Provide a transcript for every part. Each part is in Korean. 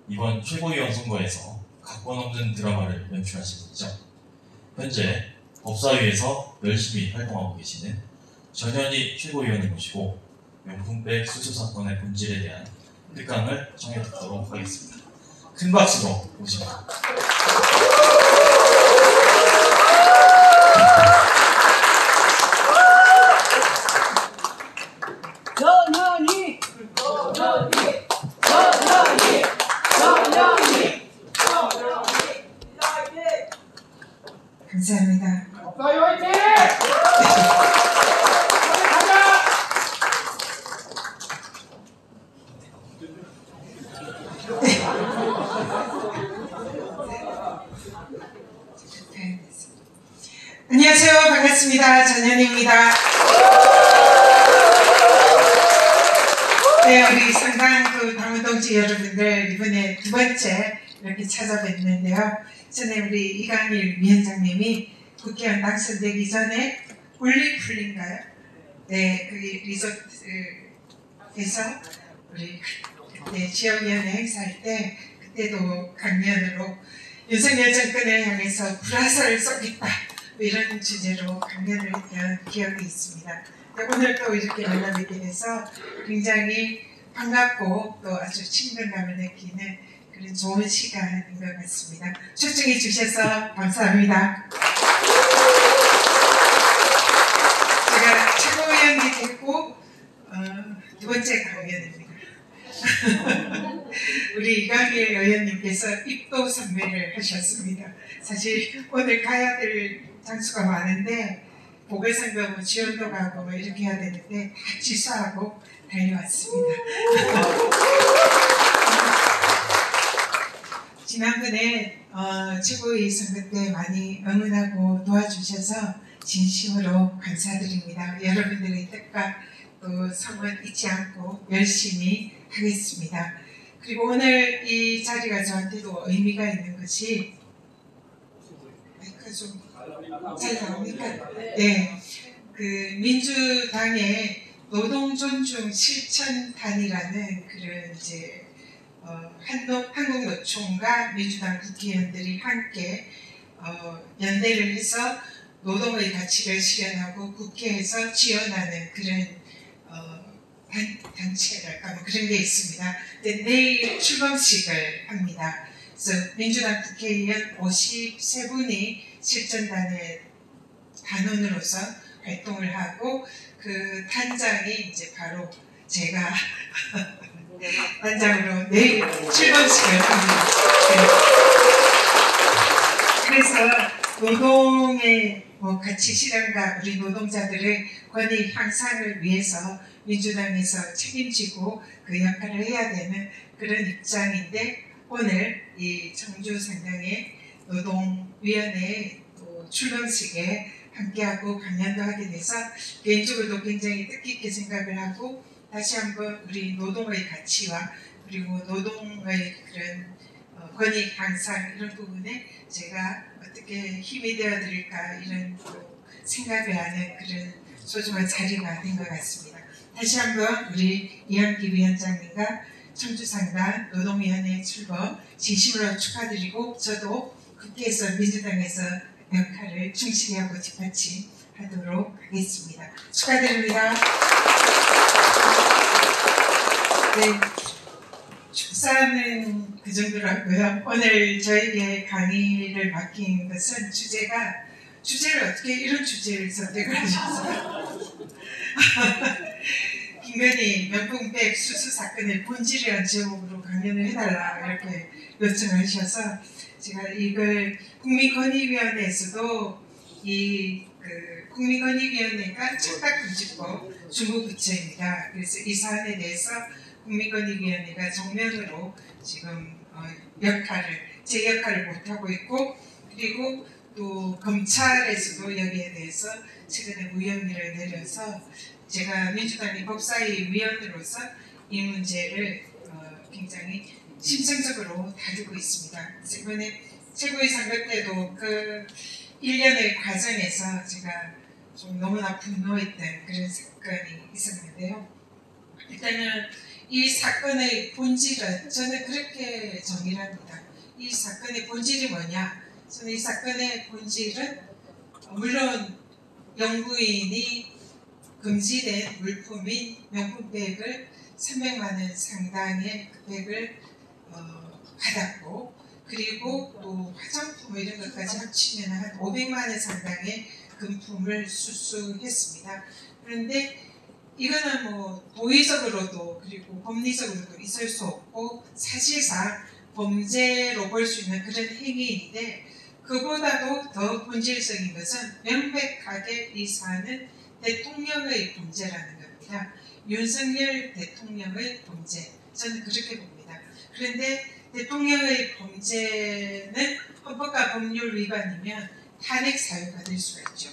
이번 최고위원 선거에서 각본 없는 드라마를 연출하신 분이죠. 현재 법사위에서 열심히 활동하고 계시는 전현희 최고위원을 모시고 명품백 수수 사건의 본질에 대한 특강을 청해 듣도록 하겠습니다. 큰 박수로 모십니다. 전현희! 전현희! 전현희! 전현희! 전현희! 감사합니다. 법사위 화이팅! 안녕하세요. 반갑습니다. 전현희입니다. 네, 우리 상당구 당원동지 여러분들, 이번에 두 번째 이렇게 찾아뵙는데요. 전에 우리 이강일 위원장님이 국회의원 당선되기 전에 올리풀인가요? 네, 그 리조트에서 우리 그때 지역위원회 행사할 때 그때도 강연으로 윤석열 정권을 향해서 불화살을 쏘겠다 이런 주제로 강연을 했던 기억이 있습니다. 오늘 또 이렇게 만나뵙게 돼서 굉장히 반갑고 또 아주 친근감을 느끼는 그런 좋은 시간인 것 같습니다. 초청해 주셔서 감사합니다. 제가 최고위원이 됐고 두 번째 강연입니다. 우리 이강일 의원님께서 입도 선배를 하셨습니다. 사실 오늘 가야 될 장수가 많은데 보궐선거 지원도 가고 이렇게 해야 되는데 다 취소하고 달려왔습니다. 지난번에 최고위 선거 때 많이 응원하고 도와주셔서 진심으로 감사드립니다. 여러분들의 뜻과 또 성원 잊지 않고 열심히 하겠습니다. 그리고 오늘 이 자리가 저한테도 의미가 있는 것이 마이크 좀 잘 나옵니까? 네, 그 민주당의 노동존중 실천단이라는 그런 이제 한국노총과 민주당 국회의원들이 함께 연대를 해서 노동의 가치를 실현하고 국회에서 지원하는 그런 단체랄까 뭐 그런 게 있습니다. 근데 내일 출범식을 합니다. 그래서 민주당 국회의원 53분이 실천단의 단원으로서 활동을 하고 그 단장이 이제 바로 제가 단장으로 내일 출범식을 합니다. 네. 그래서 노동의 가치 실현과 우리 노동자들의 권익 향상을 위해서 민주당에서 책임지고 그 역할을 해야 되는 그런 입장인데 오늘 이 청주상당의 노동위원회 또 출범식에 함께하고 강연도 하게 돼서 개인적으로도 굉장히 뜻깊게 생각을 하고 다시 한번 우리 노동의 가치와 그리고 노동의 그런 권익 향상 이런 부분에 제가 어떻게 힘이 되어 드릴까 이런 생각을 하는 그런 소중한 자리가 된 것 같습니다. 다시 한번 우리 이한기 위원장님과 청주상당 노동위원회 출범 진심으로 축하드리고 저도 국회에서 민주당에서 역할을 충실히 하고 뒷받침하도록 하겠습니다. 축하드립니다. 네, 축사는 그 정도로 하고요. 오늘 저에게 강의를 맡긴 것은 주제를 어떻게 이런 주제를 선택을 하셨어요? 김건희 명품백 수수 사건의 본질이라는 제목으로 강연을 해달라 이렇게 요청을 하셔서 제가 이걸 국민권익위원회에서도 국민권익위원회가 착각금지법 중부부처입니다. 그래서 이 사안에 대해서 국민권익위원회가 정면으로 지금 제 역할을 못하고 있고 그리고 또 검찰에서도 여기에 대해서 최근에 무혐의를 내려서 제가 민주당의 법사위 위원으로서 이 문제를 굉장히 심층적으로 다루고 있습니다. 그래서 이번에 최고위 선거 때도 그 일련의 과정에서 제가 좀 너무나 분노했던 그런 사건이 있었는데요. 일단은 이 사건의 본질은 저는 그렇게 정의를 합니다. 이 사건의 본질이 뭐냐? 저는 이 사건의 본질은 물론 영부인이 금지된 물품인 명품백을 300만 원 상당의 그 백을 받았고, 그리고 또 화장품 이런 것까지 합치면 한 500만 원 상당의 금품을 수수했습니다. 그런데 이거는 뭐 도의적으로도 그리고 법리적으로도 있을 수 없고 사실상 범죄로 볼 수 있는 그런 행위인데, 그보다도 더 본질적인 것은 명백하게 이 사안은 대통령의 범죄라는 겁니다. 윤석열 대통령의 범죄, 저는 그렇게 봅니다. 그런데 대통령의 범죄는 헌법과 법률 위반이면 탄핵 사유받을 수가 있죠.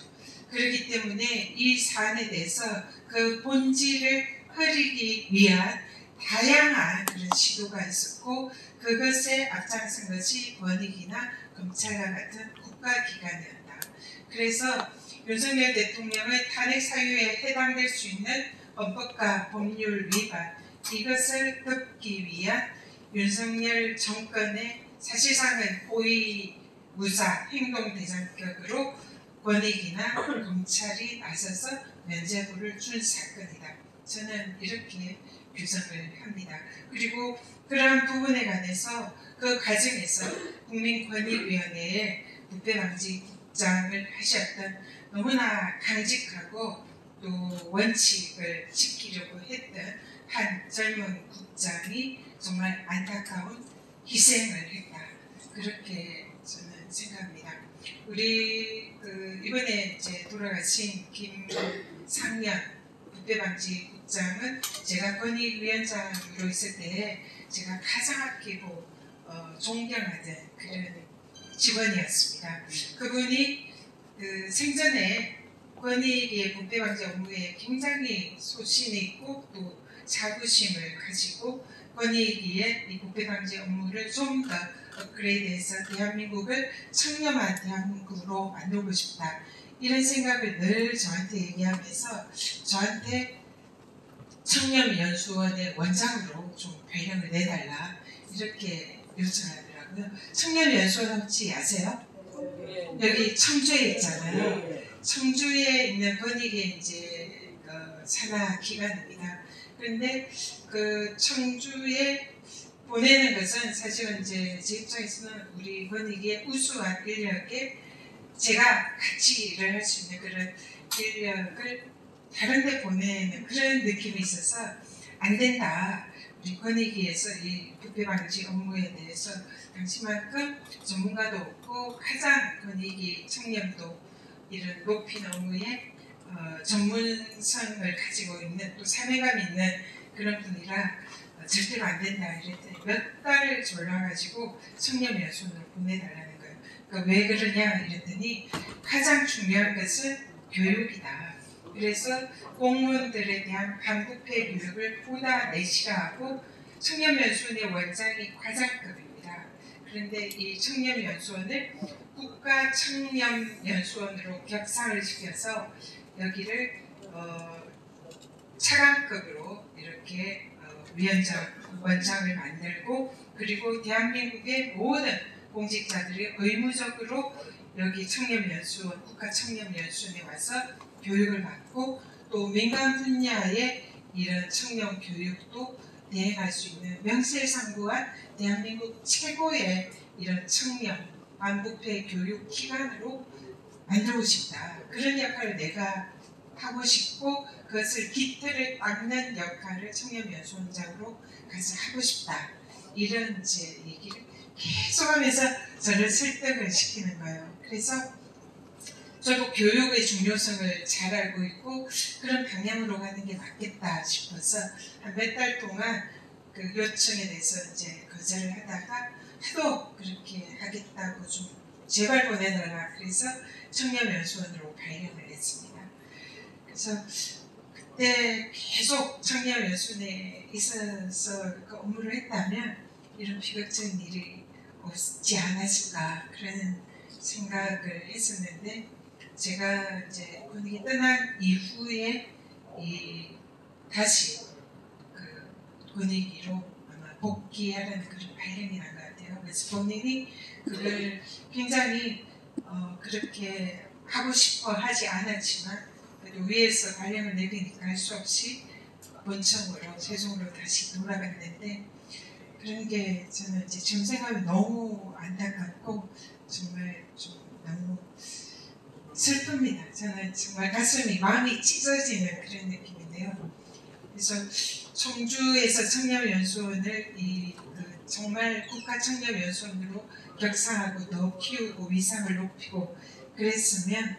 그렇기 때문에 이 사안에 대해서 그 본질을 흐리기 위한 다양한 그런 시도가 있었고, 그것에 앞장선 것이 권익이나 검찰과 같은 국가기관이었다. 그래서 윤석열 대통령의 탄핵 사유에 해당될 수 있는 헌법과 법률 위반, 이것을 덮기 위한 윤석열 정권의 사실상의 고의 무사 행동 대장격으로 권익이나 검찰이 나서서 면죄부를 준 사건이다. 저는 이렇게 규정을 합니다. 그리고 그러한 부분에 관해서 그 과정에서 국민권익위원회의 부패방지국장을 하셨던 너무나 강직하고 또 원칙을 지키려고 했던 한 젊은 국장이 정말 안타까운 희생을 했다. 그렇게 저는 생각합니다. 우리 이번에 이제 돌아가신 김상년 부패방지국장은 제가 권익위원장으로 있을 때 제가 가장 아끼고 존경하던 그런 직원이었습니다. 그분이 생전에 권익위의 부패방지 업무에 굉장히 소신이 있고 또 자부심을 가지고 권익위의 이 부패방지 업무를 좀 더 업그레이드해서 대한민국을 청렴한 대한민국으로 만들고 싶다. 이런 생각을 늘 저한테 얘기하면서 저한테 청렴연수원의 원장으로 좀 발령을 내달라 이렇게 요청하더라고요. 청렴연수원 혹시 아세요? 여기 청주에 있잖아요. 청주에 있는 권익의 이제 산하 기관입니다. 그런데 그 청주에 보내는 것은 사실은 이제 제 입장에서는 우리 권익의 우수한 인력에 제가 같이 일을 할 수 있는 그런 인력을 다른 데 보내는 그런 느낌이 있어서 안 된다. 우리 권익위에서 이 부패방지 업무에 대해서 당신만큼 전문가도 없고 가장 권익위 청렴도 이런 높인 업무에 전문성을 가지고 있는 또 사명감 있는 그런 분이라 절대로 안 된다 이랬더니 몇 달을 졸라가지고 청렴연수원으로 보내달라는 거예요. 그러니까 왜 그러냐 이랬더니 가장 중요한 것은 교육이다. 그래서 공무원들에 대한 반부패 교육을 보다 내시하고 청렴연수원의 원장이 과장급입니다. 그런데 이 청렴연수원을 국가청렴연수원으로 격상을 시켜서 여기를 차관급으로 이렇게 원장을 만들고, 그리고 대한민국의 모든 공직자들이 의무적으로 여기 청렴연수원, 국가청렴연수원에 와서 교육을 받고 또 민간 분야의 이런 청렴 교육도 대행할 수 있는 명실상부한 대한민국 최고의 이런 청렴 반부패 교육 기관으로 만들고 싶다. 그런 역할을 내가 하고 싶고 그것을 깃털을 닦는 역할을 청렴연수원장으로 가서 하고 싶다. 이런 이제 얘기를 계속하면서 저를 설득을 시키는 거예요. 그래서 저도 교육의 중요성을 잘 알고 있고 그런 방향으로 가는 게 맞겠다 싶어서 한 몇 달 동안 그 요청에 대해서 이제 거절을 하다가 하도 그렇게 하겠다고 좀 제발 보내달라 그래서 청렴연수원으로 발령을 했습니다. 그래서 그때 계속 청렴연수원에 있어서 그 업무를 했다면 이런 비극적인 일이 없지 않았을까 그런 생각을 했었는데, 제가 이제 권익이 떠난 이후에 다시 그 분위기로 아마 복귀하라는 그런 발령이 난 것 같아요. 그래서 본인이 그걸 굉장히 그렇게 하고 싶어 하지 않았지만 그래도 위에서 발령을 내리니까 할 수 없이 본청으로 최종으로 다시 돌아갔는데 그런 게 저는 이제 지금 생각하면 너무 안타깝고 정말 좀 너무 슬픕니다. 저는 정말 가슴이 마음이 찢어지는 그런 느낌인데요. 그래서 청주에서 청렴연수원을 정말 국가 청렴연수원으로 격상하고 더 키우고 위상을 높이고 그랬으면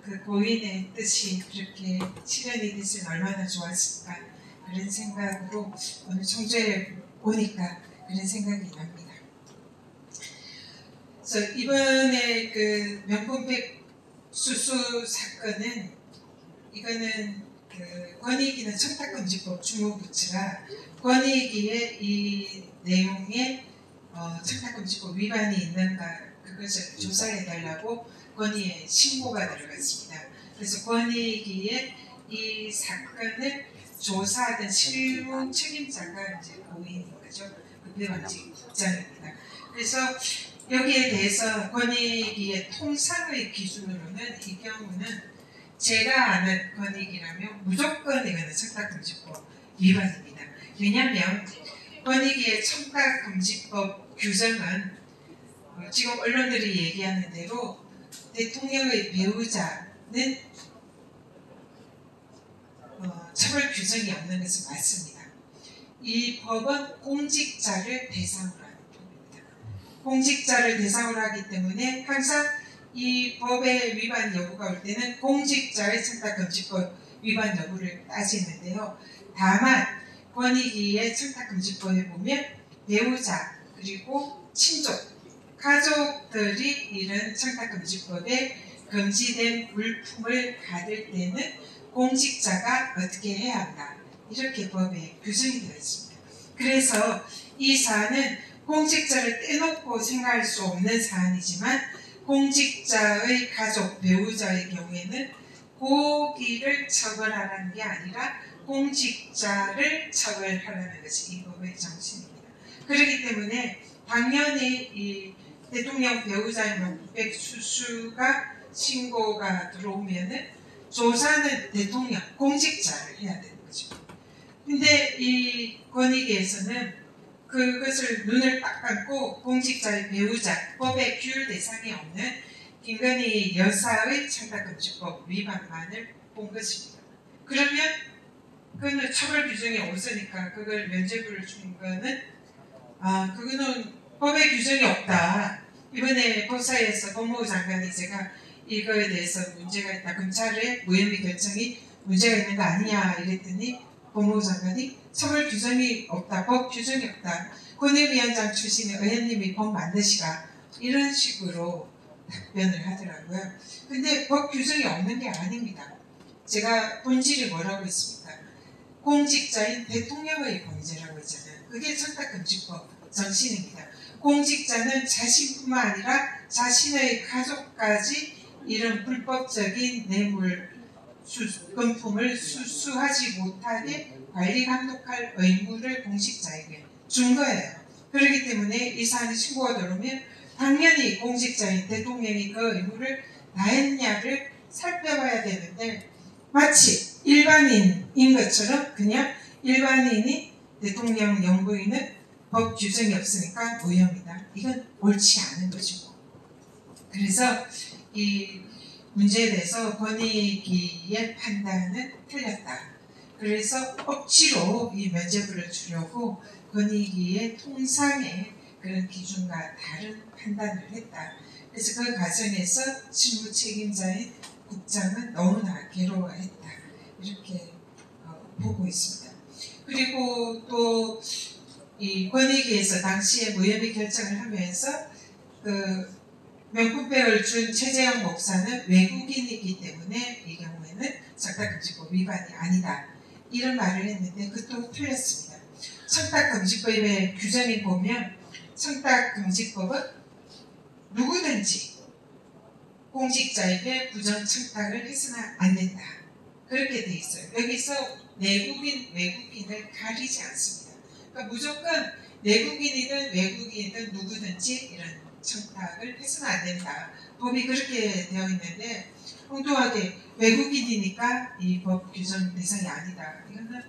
그 고인의 뜻이 그렇게 실현이 됐으면 얼마나 좋았을까 그런 생각으로 오늘 청주에 오니까 그런 생각이 납니다. 그래서 이번에 그 명품백 수수 사건은 이거는 그 권익위는 청탁금지법 주무부처가 권익위의 이 내용에 청탁금지법 위반이 있는가 그것을 조사해달라고 권익위에 신고가 들어갔습니다. 그래서 권익위의 이 사건을 조사하던 실무 책임자가 이제 고인인 거죠. 국회방지 국장입니다. 그래서 여기에 대해서 권익위의 통상의 기준으로는 이 경우는 제가 아는 권익위라면 무조건 이거는 청탁금지법 위반입니다. 왜냐하면 권익위의 청탁금지법 규정은 지금 언론들이 얘기하는 대로 대통령의 배우자는 처벌 규정이 없는 것은 맞습니다. 이 법은 공직자를 대상으로 하는 법입니다. 공직자를 대상으로 하기 때문에 항상 이 법의 위반 여부가 올 때는 공직자의 청탁금지법 위반 여부를 따지는데요. 다만 권익위의 청탁금지법에 보면 배우자 그리고 친족, 가족들이 이런 청탁금지법에 금지된 물품을 받을 때는 공직자가 어떻게 해야 한다. 이렇게 법에 규정이 되어 있습니다. 그래서 이 사안은 공직자를 떼놓고 생각할 수 없는 사안이지만 공직자의 가족, 배우자의 경우에는 고기를 처벌하라는 게 아니라 공직자를 처벌하라는 것이 이 법의 정신입니다. 그렇기 때문에 당연히 이 대통령 배우자의 명품백 수수가 신고가 들어오면은 조사는 대통령, 공직자를 해야 되는 거죠. 근데 이 권익위에서는 그것을 눈을 딱 감고 공직자의 배우자, 법의 규율 대상이 없는 김건희 여사의 청탁금지법 위반만을 본 것입니다. 그러면 그거는 처벌 규정이 없으니까 그걸 면죄부를 준 거는 그거는 법의 규정이 없다. 이번에 법사위에서 법무부 장관이 제가 이거에 대해서 문제가 있다. 검찰의 무혐의 결정이 문제가 있는 거 아니냐 이랬더니 법무부 장관이 처벌 규정이 없다. 법 규정이 없다. 권익위원장 출신의 의원님이 법 만드시라. 이런 식으로 답변을 하더라고요. 근데 법 규정이 없는 게 아닙니다. 제가 본질이 뭐라고 했습니까? 공직자인 대통령의 범죄라고 했잖아요. 그게 청탁금지법 정신입니다. 공직자는 자신뿐만 아니라 자신의 가족까지 이런 불법적인 뇌물, 금품을 수수하지 못하게 관리 감독할 의무를 공직자에게 준 거예요. 그렇기 때문에 이 사안이 신고가 들어오면 당연히 공직자인 대통령이 그 의무를 다했냐를 살펴봐야 되는데 마치 일반인인 것처럼 그냥 일반인이 대통령 영부인은 법 규정이 없으니까 무혐의다. 이건 옳지 않은 것이고. 그래서 이 문제에 대해서 권익위의 판단은 틀렸다. 그래서 억지로 이 면죄부를 주려고 권익위의 통상의 그런 기준과 다른 판단을 했다. 그래서 그 과정에서 실무 책임자인 국장은 너무나 괴로워했다. 이렇게 보고 있습니다. 그리고 또 이 권익위에서 당시에 무혐의 결정을 하면서 그 명품백을 준 최재형 목사는 외국인이기 때문에 이 경우에는 청탁금지법 위반이 아니다. 이런 말을 했는데 그것도 틀렸습니다. 청탁금지법의 규정이 보면 청탁금지법은 누구든지 공직자에게 부정 청탁을 해서는 안 된다. 그렇게 돼 있어요. 여기서 내국인, 외국인을 가리지 않습니다. 그러니까 무조건 내국인이든 외국인이든 누구든지 이런 청탁을 해서는 안 된다. 법이 그렇게 되어 있는데 엉뚱하게 외국인이니까 이 법 규정 대상이 아니다. 이거는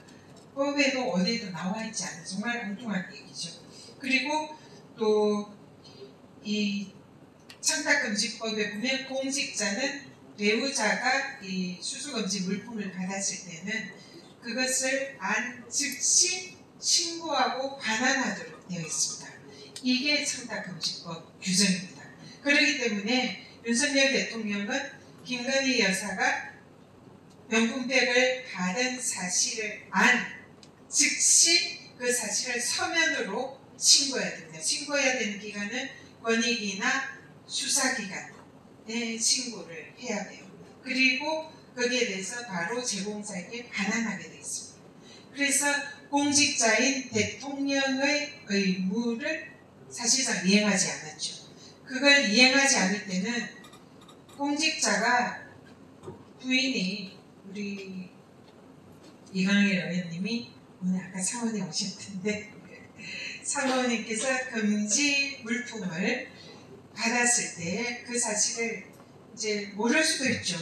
법에도 어디에도 나와 있지 않은 정말 엉뚱한 얘기죠. 그리고 또 이 청탁금지법에 보면 공직자는 배우자가 이 수수금지 물품을 받았을 때는 그것을 즉시 신고하고 반환하도록 되어 있습니다. 이게 청탁금지법 규정입니다. 그렇기 때문에 윤석열 대통령은 김건희 여사가 명품백을 받은 사실을 즉시 그 사실을 서면으로 신고해야 됩니다. 신고해야 되는 기간은 권익위나 수사기관에 신고를 해야 돼요. 그리고 거기에 대해서 바로 제공자에게 반환하게 되어 있습니다. 그래서 공직자인 대통령의 의무를 사실상 이행하지 않았죠. 그걸 이행하지 않을 때는 공직자가 부인이 우리 이광일 의원님이 오늘 아까 사모님 오셨던데 사모님께서 금지 물품을 받았을 때 그 사실을 이제 모를 수도 있죠.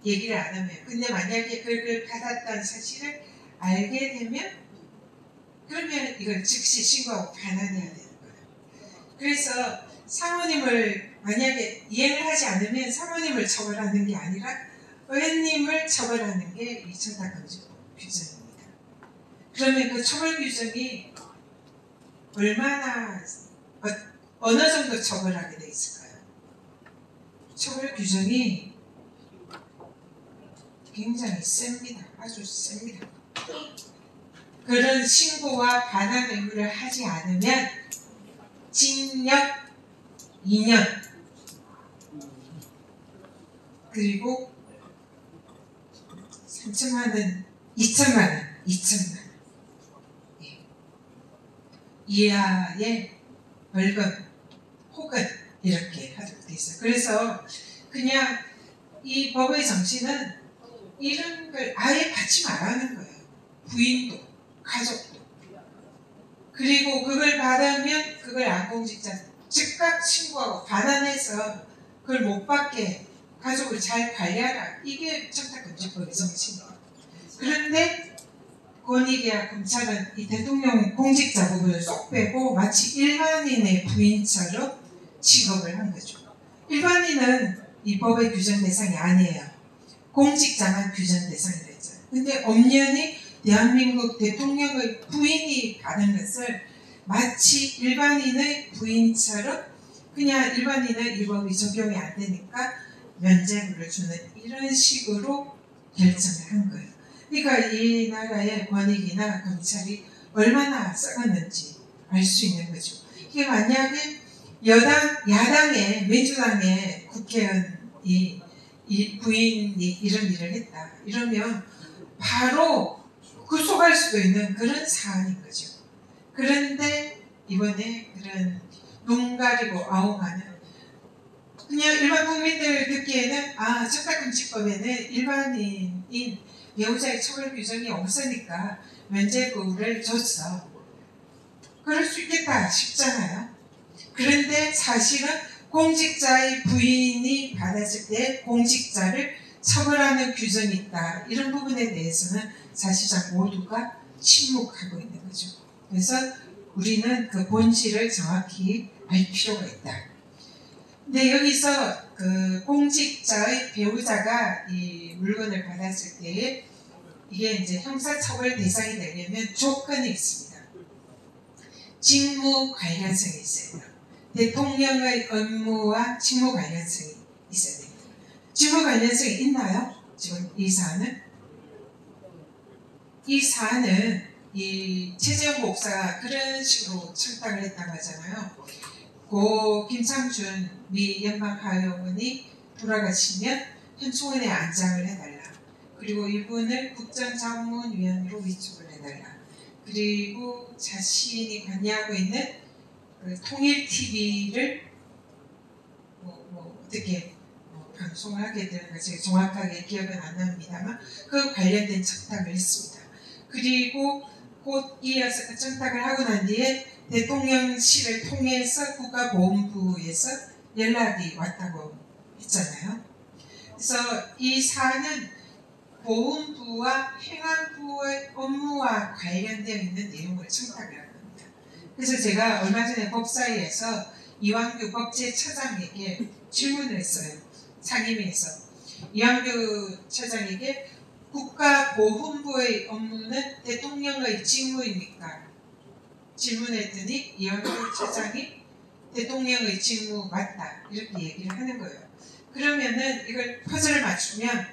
얘기를 안 하면. 근데 만약에 그걸 받았다는 사실을 알게 되면 그러면 이걸 즉시 신고하고 반환해야 되는 거예요. 그래서 사모님을 만약에 이행을 하지 않으면 사모님을 처벌하는 게 아니라 의원님을 처벌하는 게 이 청탁금지법 규정입니다. 그러면 그 처벌 규정이 얼마나 어느 정도 처벌하게 돼 있을까요? 처벌 규정이 굉장히 셉니다. 아주 셉니다. 그런 신고와 반환 의무를 하지 않으면 징역 2년 그리고 3천만 원, 2천만 원 이하의 벌금 혹은 이렇게 하도록 되어 있어요. 그래서 그냥 이 법의 정신은 이런 걸 아예 받지 말라는 거예요. 부인도 가족도. 그리고 그걸 받으면 그걸 안공직자 즉각 신고하고 반환해서 그걸 못 받게 가족을 잘 관리하라. 이게 청탁금지법의 정신이에요. 그런데 권익위와 검찰은 이 대통령 공직자 부분을 쏙 빼고 마치 일반인의 부인처럼 취급을 한 거죠. 일반인은 이 법의 규정 대상이 아니에요. 공직자만 규정 대상이 되죠. 근데 엄연히 대한민국 대통령의 부인이 받은 것을 마치 일반인의 부인처럼 그냥 일반인은 이 법이 적용이 안 되니까 면죄부를 주는 이런 식으로 결정을 한 거예요. 그러니까 이 나라의 권익이나 검찰이 얼마나 썩었는지 알 수 있는 거죠. 이게 만약에 야당의 민주당의 국회의원이 이 부인이 이런 일을 했다 이러면 바로 구속할 수도 있는 그런 사안인 거죠. 그런데 이번에 그런 눈 가리고 아웅하는 그냥 일반 국민들 듣기에는 청탁금지법에는 일반인인 배우자의 처벌 규정이 없으니까 면죄부를 줬어. 그럴 수 있겠다 싶잖아요. 그런데 사실은 공직자의 부인이 받았을 때 공직자를 처벌하는 규정이 있다. 이런 부분에 대해서는 사실상 모두가 침묵하고 있는 거죠. 그래서 우리는 그 본질을 정확히 알 필요가 있다. 근데 여기서 그 공직자의 배우자가 이 물건을 받았을 때에 이게 이제 형사처벌 대상이 되려면 조건이 있습니다. 직무 관련성이 있어야 돼요. 대통령의 업무와 직무 관련성이 있어야 됩니다. 직무 관련성이 있나요? 지금 이 사안은? 이 사안은 이 최재형 목사가 그런 식으로 청탁을 했다고 하잖아요. 고 김창준 미 연방하원이 돌아가시면 현충원에 안장을 해달라. 그리고 이분을 국정자문위원으로 위촉을 해달라. 그리고 자신이 관여하고 있는 그 통일TV를 어떻게 방송을 하게 되는 것이 정확하게 기억은 안 납니다만 그 관련된 청탁을 했습니다. 그리고 곧 이어서 청탁을 하고 난 뒤에 대통령실을 통해서 국가보훈부에서 연락이 왔다고 했잖아요. 그래서 이 사안은 보훈부와 행안부의 업무와 관련되어 있는 내용을 청탁을 한 겁니다. 그래서 제가 얼마 전에 법사위에서 이완규 법제처장에게 질문을 했어요. 상임위에서. 이완규 처장에게 국가보훈부의 업무는 대통령의 직무입니까? 질문했더니 이완규 처장이 대통령의 직무 맞다 이렇게 얘기를 하는 거예요. 그러면은 이걸 퍼즐을 맞추면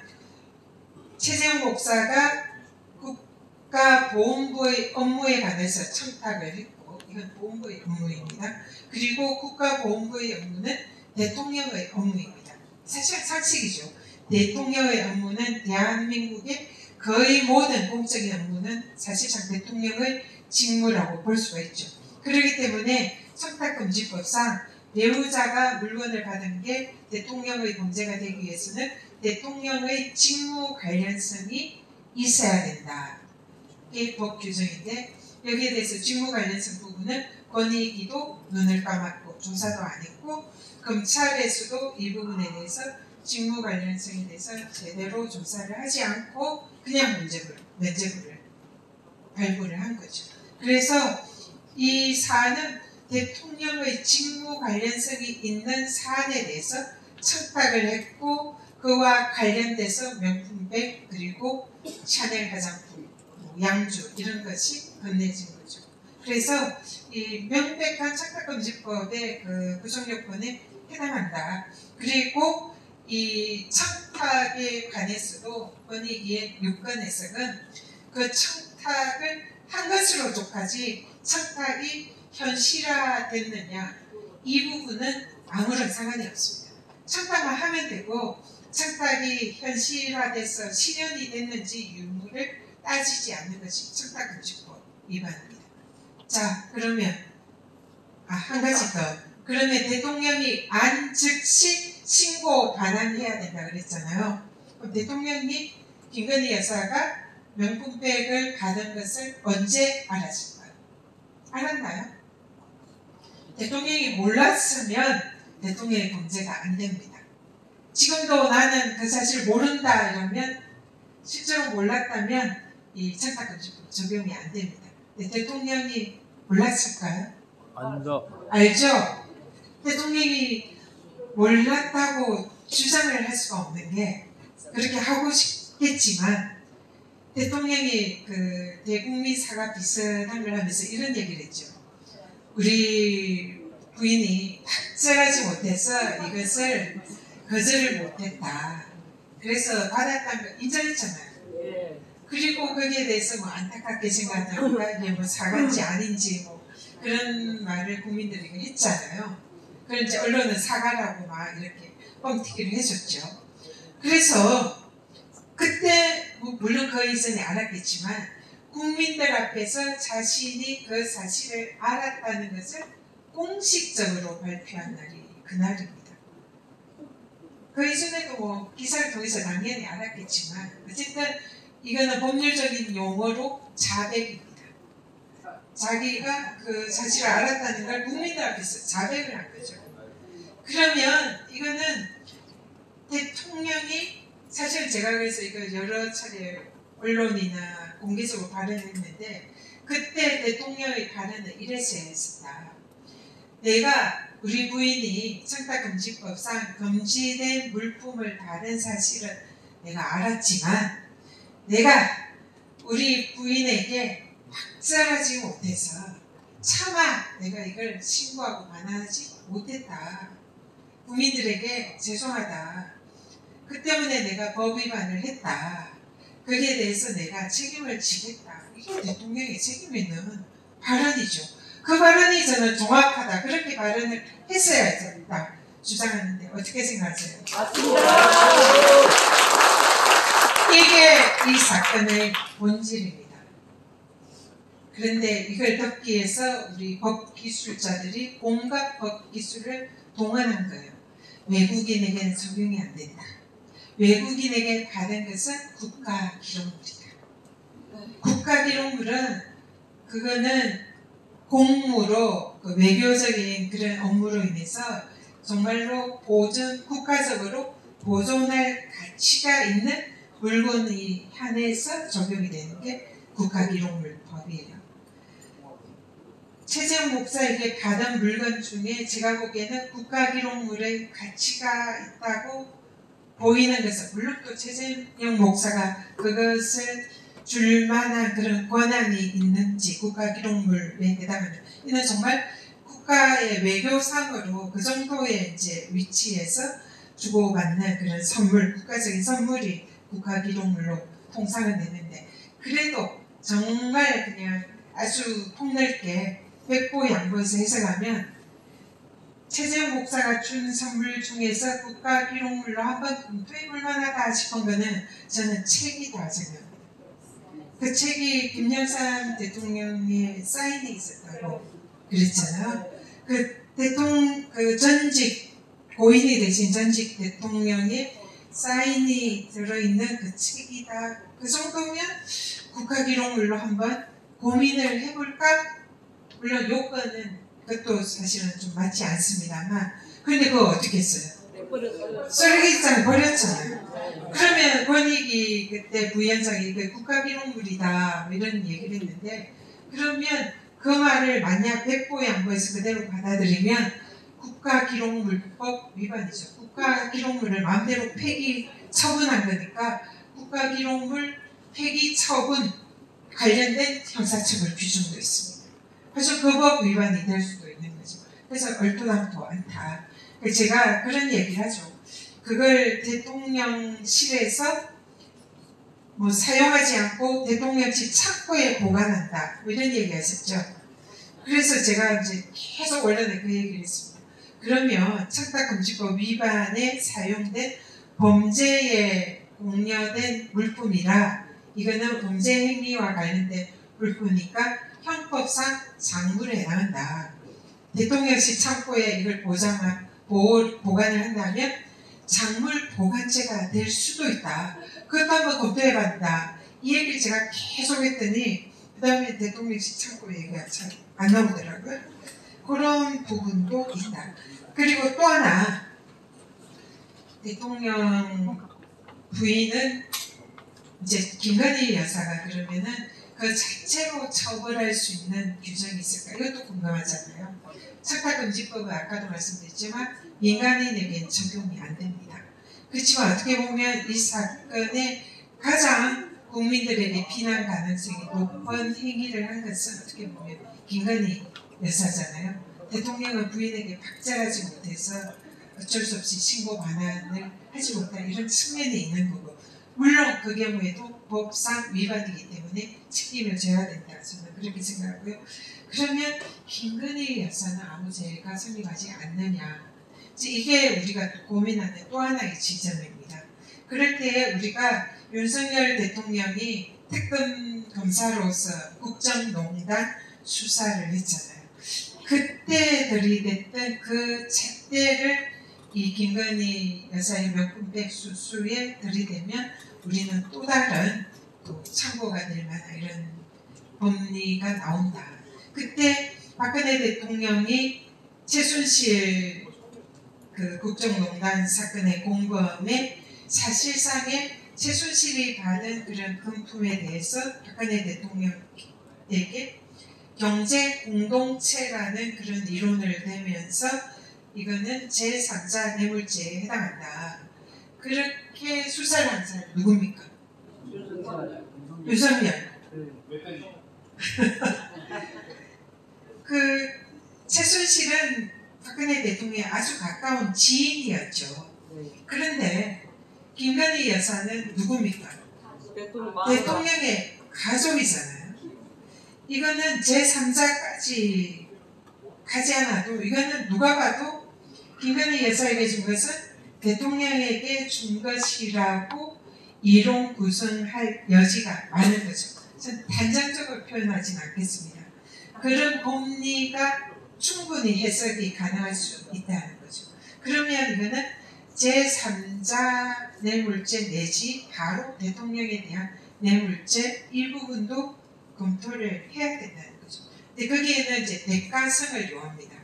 최재형 목사가 국가보훈부의 업무에 관해서 청탁을 했고 이건 보훈부의 업무입니다. 그리고 국가보훈부의 업무는 대통령의 업무입니다. 사실 상식이죠. 대통령의 업무는 대한민국의 거의 모든 공적인 업무는 사실상 대통령의 직무라고 볼 수가 있죠. 그렇기 때문에 청탁금지법상 배우자가 물건을 받은 게 대통령의 범죄가 되기 위해서는 대통령의 직무 관련성이 있어야 된다. 이게 법 규정인데 여기에 대해서 직무 관련성 부분은 권익위도 눈을 감았고 조사도 안 했고 검찰에서도 이 부분에 대해서 직무 관련성에 대해서 제대로 조사를 하지 않고 그냥 면죄부를 발부를 한 거죠. 그래서 이 사안은 대통령의 직무 관련성이 있는 사안에 대해서 청탁을 했고 그와 관련돼서 명품백 그리고 샤넬 화장품, 양주 이런 것이 건네진 거죠. 그래서 이 명백한 청탁금지법의 그 구성요건에 해당한다. 그리고 이 청탁에 관해서도 권익위의 유권 해석은 그 청탁을 한 것으로 족하지 청탁이 현실화됐느냐 이 부분은 아무런 상관이 없습니다. 청탁만 하면 되고 청탁이 현실화돼서 실현이 됐는지 유무를 따지지 않는 것이 청탁금지법 위반입니다. 자 그러면 한 가지 더. 그러면 대통령이 안 즉시 신고 반환해야 된다 그랬잖아요. 그럼 대통령이 김건희 여사가 명품백을 받은 것을 언제 알았을까요? 알았나요? 대통령이 몰랐으면 대통령의 범죄가 안 됩니다. 지금도 나는 그 사실을 모른다 이러면 실제로 몰랐다면 이 청탁금지법 적용이 안 됩니다. 근데 대통령이 몰랐을까요? 알죠? 대통령이 몰랐다고 주장을 할 수가 없는 게 그렇게 하고 싶겠지만 대통령이 그 대국민 사과 비슷한 걸 하면서 이런 얘기를 했죠. 우리 부인이 확정하지 못해서 이것을 거절을 못했다. 그래서 받았다는 걸 인정했잖아요. 그리고 거기에 대해서 뭐 안타깝게 생각한다. 이게 뭐 사과인지 아닌지 뭐 그런 말을 국민들에게 했잖아요. 그걸 이제 언론은 사과라고 막 이렇게 뻥튀기를 해줬죠. 그래서 그때 뭐 물론 그 이전에 알았겠지만 국민들 앞에서 자신이 그 사실을 알았다는 것을 공식적으로 발표한 날이 그날입니다. 그 이전에도 뭐 기사를 통해서 당연히 알았겠지만 어쨌든 이거는 법률적인 용어로 자백입니다. 자기가 그 사실을 알았다는 걸 국민들 앞에서 자백을 한 거죠. 그러면 이거는 대통령이 사실 제가 그래서 이거 여러 차례 언론이나 공개적으로 발언했는데 그때 대통령의 발언은 이래서 했었다. 내가 우리 부인이 청탁금지법상 금지된 물품을 다른 사실은 내가 알았지만 내가 우리 부인에게 확정하지 못해서 차마 내가 이걸 신고하고 반환하지 못했다. 국민들에게 죄송하다. 그 때문에 내가 법 위반을 했다. 거기에 대해서 내가 책임을 지겠다. 이게 대통령의 책임 있는 발언이죠. 그 발언이 저는 정확하다. 그렇게 발언을 했어야 된다. 주장하는데 어떻게 생각하세요? 맞습니다. 이게 이 사건의 본질입니다. 그런데 이걸 덮기 위해서 우리 법기술자들이 온갖 법기술을 동원한 거예요. 외국인에게는 적용이 안 된다. 외국인에게 받은 것은 국가기록물이다. 국가기록물은 그거는 공무로 그 외교적인 그런 업무로 인해서 정말로 국가적으로 보존할 가치가 있는 물건이 한해서 적용이 되는 게 국가기록물법이에요. 최재형 목사에게 받은 물건 중에 제가 보기에는 국가기록물의 가치가 있다고 보이는 것은, 물론 또 최재형 목사가 그것을 줄 만한 그런 권한이 있는지 국가기록물에 해당하는, 이는 정말 국가의 외교상으로 그 정도의 이제 위치에서 주고받는 그런 선물, 국가적인 선물이 국가기록물로 통상은 되는데, 그래도 정말 그냥 아주 폭넓게 백보양보해서 해석하면 최재형 목사가 준 선물 중에서 국가기록물로 한번 검토해볼 만하다 싶은 거는 저는 책이다 생각합니다. 그 책이 김영삼 대통령의 사인이 있었다고 그랬잖아요. 그 전직 고인이 되신 전직 대통령의 사인이 들어있는 그 책이다. 그 정도면 국가기록물로 한번 고민을 해볼까? 물론 요건은 그것도 사실은 좀 맞지 않습니다만, 그런데 그거 어떻게 했어요? 쓰레기장에 버렸잖아요. 그러면 권익위 그때 부위원장이 그 국가기록물이다 이런 얘기를 했는데, 그러면 그 말을 만약 백보양보해서 그대로 받아들이면 국가기록물법 위반이죠. 국가기록물을 마음대로 폐기 처분한 거니까 국가기록물 폐기 처분 관련된 형사처벌 규정도 있습니다. 그래서 그 법 위반이 될 수도 있는 거죠. 그래서 얼토당토 않다. 제가 그런 얘기를 하죠. 그걸 대통령실에서 뭐 사용하지 않고 대통령실 창고에 보관한다, 뭐 이런 얘기가 있었죠. 그래서 제가 이제 계속 원래는 그 얘기를 했습니다. 그러면 청탁금지법 위반에 사용된 범죄에 공여된 물품이라 이거는 범죄 행위와 관련된 물품이니까 형법상 작물에 해당한다. 대통령실 창고에 이걸 보관을 한다면 작물 보관죄가 될 수도 있다. 그것도 한번 검토해봤다. 이 얘기를 제가 계속 했더니 그 다음에 대통령실 창고 얘기가 잘 안 나오더라고요. 그런 부분도 있다. 그리고 또 하나, 대통령 부인은 이제 김건희 여사가 그러면은 그 자체로 처벌할 수 있는 규정이 있을까? 이것도 궁금하잖아요. 청탁금지법은 아까도 말씀드렸지만 민간인에게는 적용이 안 됩니다. 그렇지만 어떻게 보면 이 사건의 가장 국민들에게 비난 가능성이 높은 행위를 한 것은 어떻게 보면 김건희 여사잖아요. 대통령은 부인에게 박제하지 못해서 어쩔 수 없이 신고 반환을 하지 못한 이런 측면이 있는 거고, 물론 그 경우에도 법상 위반이기 때문에 책임을 져야 된다. 저는 그렇게 생각하고요. 그러면 김건희 여사는 아무 죄가 성립하지 않느냐. 이게 우리가 고민하는 또 하나의 지점입니다. 그럴 때 우리가 윤석열 대통령이 특검 검사로서 국정농단 수사를 했잖아요. 그때 들이댔던 그 잣대를 이 김건희 여사의 명품백 수수에 들이대면 우리는 또 다른 또 참고가 될 만한 이런 법리가 나온다. 그때 박근혜 대통령이 최순실 그 국정농단 사건의 공범에 사실상의 최순실이 받은 그런 금품에 대해서 박근혜 대통령에게 경제 공동체라는 그런 이론을 대면서 이거는 제3자 뇌물죄에 해당한다. 그렇게 수사를 한 사람이 누굽니까? 윤석열. 그 최순실은 박근혜 대통령의 아주 가까운 지인이었죠. 그런데 김건희 여사는 누굽니까? 대통령의 가족이잖아요. 이거는 제3자까지 가지 않아도 이거는 누가 봐도 김건희 여사에게 준 것은 대통령에게 준 것이라고 이론 구성할 여지가 많은 거죠. 저는 단정적으로 표현하지는 않겠습니다. 그런 법리가 충분히 해석이 가능할 수 있다는 거죠. 그러면 이거는 제3자 뇌물죄 내지 바로 대통령에 대한 뇌물죄 일부분도 검토를 해야 된다는 거죠. 근데 거기에는 이제 대가성을 요합니다.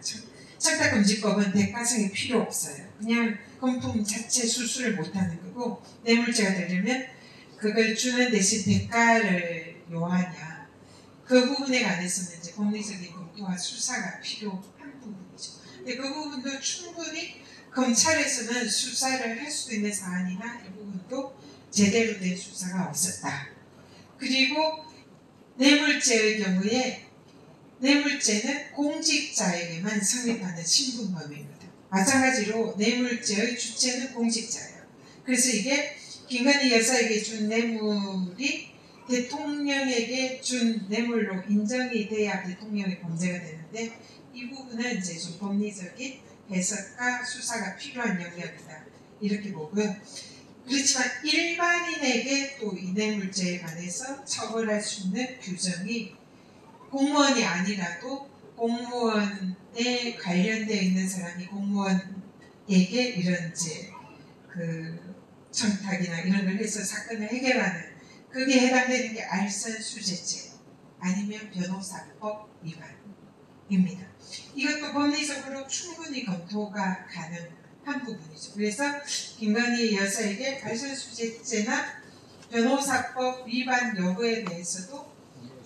청탁금지법은 대가성이 필요 없어요. 그냥 금품 자체 수수를 못하는 거고 뇌물죄가 되려면 그걸 주는 대신 대가를 요하냐. 그 부분에 관해서는 이제 법리적인 검토와 수사가 필요한 부분이죠. 근데 그 부분도 충분히 검찰에서는 수사를 할 수도 있는 사안이나 이 부분도 제대로 된 수사가 없었다. 그리고 뇌물죄의 경우에 뇌물죄는 공직자에게만 성립하는 신분범입니다. 마찬가지로 뇌물죄의 주체는 공직자예요. 그래서 이게 김건희 여사에게 준 뇌물이 대통령에게 준 뇌물로 인정이 돼야 대통령의 범죄가 되는데 이 부분은 이제 좀 법리적인 해석과 수사가 필요한 영역이다. 이렇게 보고요. 그렇지만 일반인에게 또 이 뇌물죄에 관해서 처벌할 수 있는 규정이 공무원이 아니라도 공무원에 관련되어 있는 사람이 공무원에게 이런 이제 그 청탁이나 이런 걸 해서 사건을 해결하는 그게 해당되는 게 알선수재죄 아니면 변호사법 위반입니다. 이것도 법리적으로 충분히 검토가 가능한 부분이죠. 그래서 김건희 여사에게 알선수재죄나 변호사법 위반 여부에 대해서도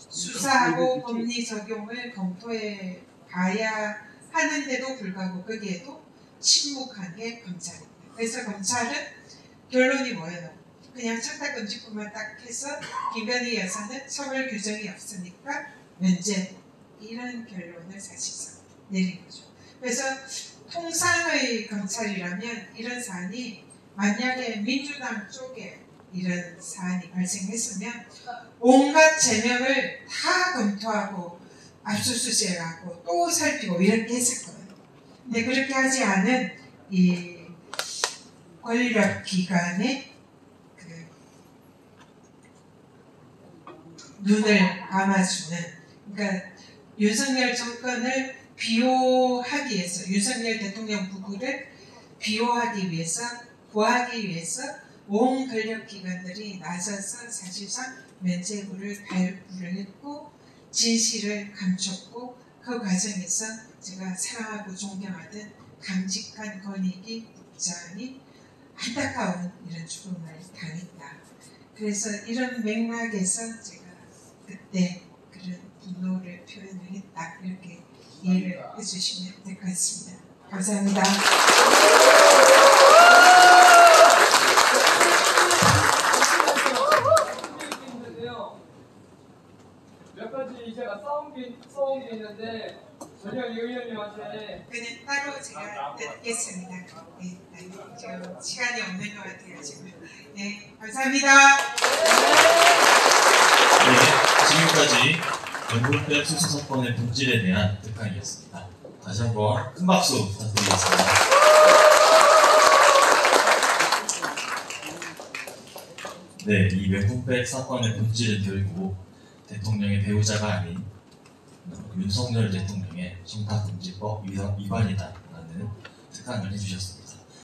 수사하고 법리 적용을 검토해 봐야 하는데도 불구하고 거기에도 침묵한 게 검찰입니다. 그래서 검찰은 결론이 뭐예요? 그냥 청탁금지법만 딱 해서 김건희 여사는 처벌 규정이 없으니까 면제 이런 결론을 사실상 내린 거죠. 그래서 통상의 검찰이라면 이런 사안이 만약에 민주당 쪽에 이런 사안이 발생했으면 온갖 제명을 다 검토하고 압수수색하고 또 살피고 이렇게 했을 거예요. 근데 그렇게 하지 않은 이 권력기관의 그 눈을 감아주는 그러니까 윤석열 정권을 비호하기 위해서 윤석열 대통령 부부를 비호하기 위해서 구하기 위해서 온 권력기관들이 나서서 사실상 면죄부를 발부를 했고 진실을 감췄고 그 과정에서 제가 사랑하고 존경하던 강직한 권익위 국장이 안타까운 이런 죽음을 당했다. 그래서 이런 맥락에서 제가 그때 그런 분노를 표현을 했다. 이렇게 이해를 해주시면 될 것 같습니다. 감사합니다. 몇 가지 제가 써온 게 있는데 전혀 이 의원님한테 그는 따로 제가 듣겠습니다. 네, 지금 시간이 없는 것 같아요 지금. 네, 감사합니다. 네, 지금까지 명분백 수수 사건의 본질에 대한 특강이었습니다. 다시 한번 큰 박수 부탁드리겠습니다. 네, 이 명분백 사건의 본질은 결국 대통령의 배우자가 아닌 윤석열 대통령의 청탁금지법 위반이다라는 특강을 해주셨습니다.